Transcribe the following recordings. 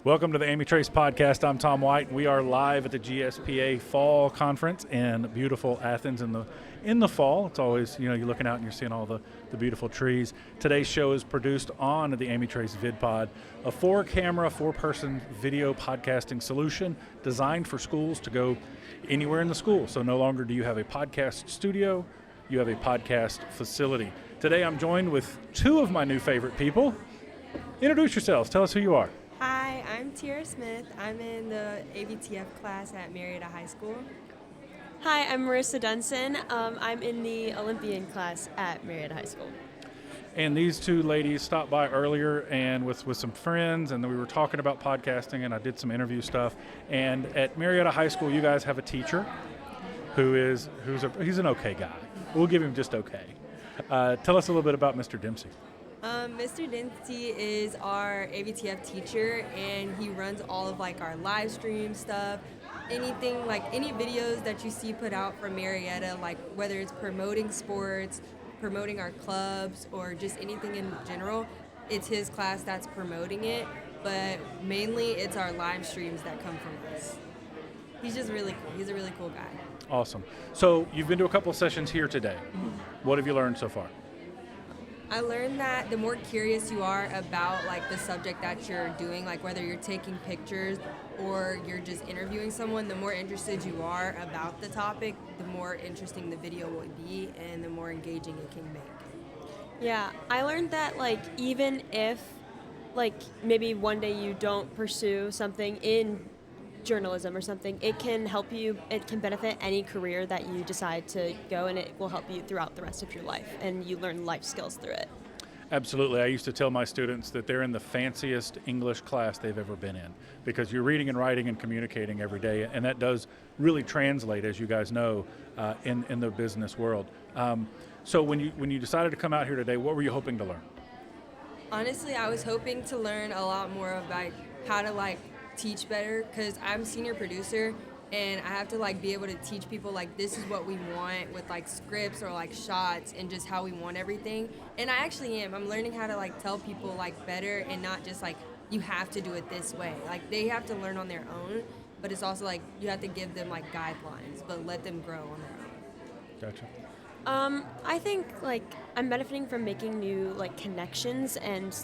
Welcome to the Amy Trace Podcast. I'm Tom White, and we are live at the GSPA Fall Conference in beautiful Athens in the fall. It's always, you're looking out and you're seeing all the beautiful trees. Today's show is produced on the Amy Trace Vid Pod, a 4-camera, 4-person video podcasting solution designed for schools to go anywhere in the school. So no longer do you have a podcast studio, you have a podcast facility. Today I'm joined with two of my new favorite people. Introduce yourselves. Tell us who you are. Hi, I'm Tiara Smith. I'm in the AVTF class at Marietta High School. Hi, I'm Marissa Dunson. I'm in the Olympian class at Marietta High School. And these two ladies stopped by earlier and with some friends, and we were talking about podcasting, and I did some interview stuff. And at Marietta High School, you guys have a teacher he's an okay guy. We'll give him just okay. Tell us a little bit about Mr. Dempsey. Mr. Dempsey is our AVTF teacher, and he runs all of our live stream stuff. Anything, any videos that you see put out from Marietta, whether it's promoting sports, promoting our clubs, or just anything in general, it's his class that's promoting it, but mainly it's our live streams that come from us. He's just really cool. He's a really cool guy. Awesome. So you've been to a couple of sessions here today. What have you learned so far? I learned that the more curious you are about the subject that you're doing, whether you're taking pictures or you're just interviewing someone, the more interested you are about the topic, the more interesting the video will be and the more engaging it can make. Yeah, I learned that even if maybe one day you don't pursue something in journalism or something, it can help you, it can benefit any career that you decide to go, and it will help you throughout the rest of your life, and you learn life skills through it. Absolutely. I used to tell my students that they're in the fanciest English class they've ever been in, because you're reading and writing and communicating every day, and that does really translate, as you guys know, in the business world. So when you decided to come out here today, what were you hoping to learn? Honestly, I was hoping to learn a lot more about how to teach better, because I'm senior producer and I have to be able to teach people this is what we want with scripts or shots and just how we want everything. And I actually am. I'm learning how to tell people better, and not just you have to do it this way. They have to learn on their own, but it's also you have to give them guidelines, but let them grow on their own. Gotcha. I think I'm benefiting from making new connections, and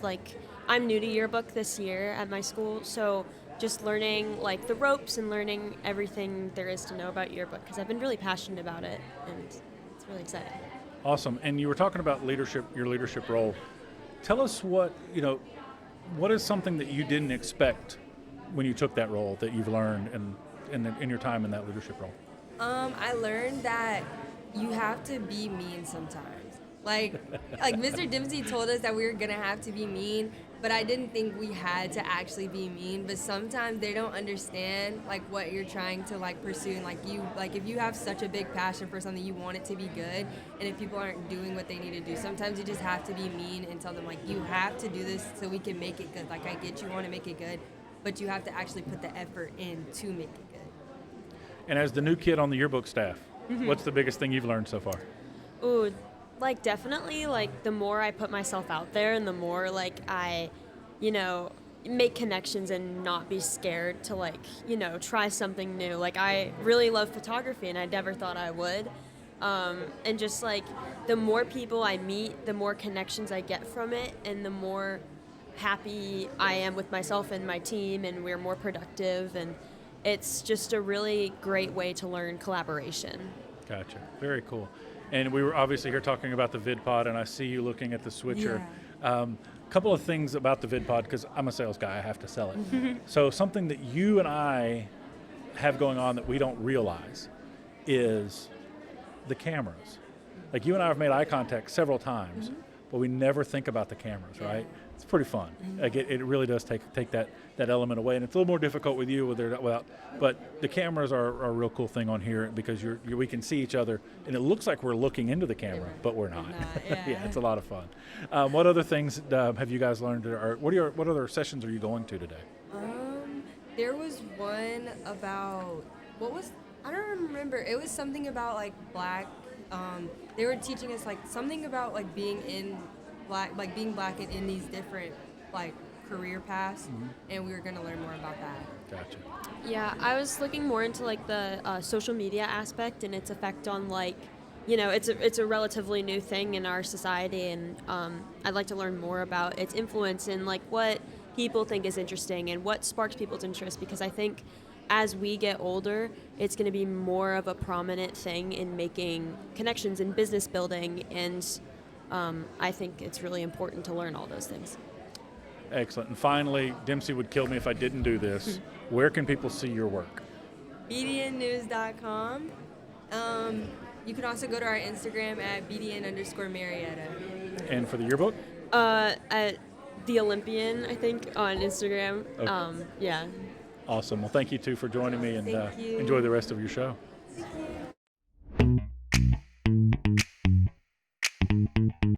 I'm new to Yearbook this year at my school, so just learning the ropes and learning everything there is to know about Yearbook, because I've been really passionate about it, and it's really exciting. Awesome. And you were talking about leadership, your leadership role. Tell us what is something that you didn't expect when you took that role that you've learned in your time in that leadership role? I learned that you have to be mean sometimes. Mr. Dempsey told us that we were gonna have to be mean, but I didn't think we had to actually be mean. But sometimes they don't understand what you're trying to pursue, and if you have such a big passion for something, you want it to be good, and if people aren't doing what they need to do, sometimes you just have to be mean and tell them you have to do this so we can make it good. I get you want to make it good, but you have to actually put the effort in to make it good. And as the new kid on the Yearbook staff, what's the biggest thing you've learned so far? Ooh, definitely, the more I put myself out there and the more, I, make connections and not be scared to, try something new. I really love photography, and I never thought I would. And just, the more people I meet, the more connections I get from it, and the more happy I am with myself and my team, and we're more productive, and it's just a really great way to learn collaboration. Gotcha. Very cool. And we were obviously here talking about the Vid Pod, and I see you looking at the switcher. Yeah. Couple of things about the Vid Pod, because I'm a sales guy, I have to sell it. So something that you and I have going on that we don't realize is the cameras. You and I have made eye contact several times, but we never think about the cameras, right? It's pretty fun. It really does take that element away, and it's a little more difficult with you without. But the cameras are a real cool thing on here, because we can see each other, and it looks like we're looking into the camera, but we're not. Yeah, it's a lot of fun. What other things have you guys learned? Or what other sessions are you going to today? There was one about I don't remember. It was something about black. They were teaching us something about being in black, being black and in these different career paths, and we were going to learn more about that. Gotcha. Yeah, I was looking more into like the social media aspect and its effect on like, you know, it's a relatively new thing in our society, and I'd like to learn more about its influence and like what people think is interesting and what sparks people's interest, because I think as we get older, it's going to be more of a prominent thing in making connections in business building, and I think it's really important to learn all those things. Excellent. And finally, Dempsey would kill me if I didn't do this. Where can people see your work? bdnnews.com. You can also go to our Instagram at bdn_Marietta. And for the yearbook? At the Olympian, I think, on Instagram. Okay. Yeah. Awesome. Well, thank you, too, for joining me, and Thank you. enjoy the rest of your show. Thank you.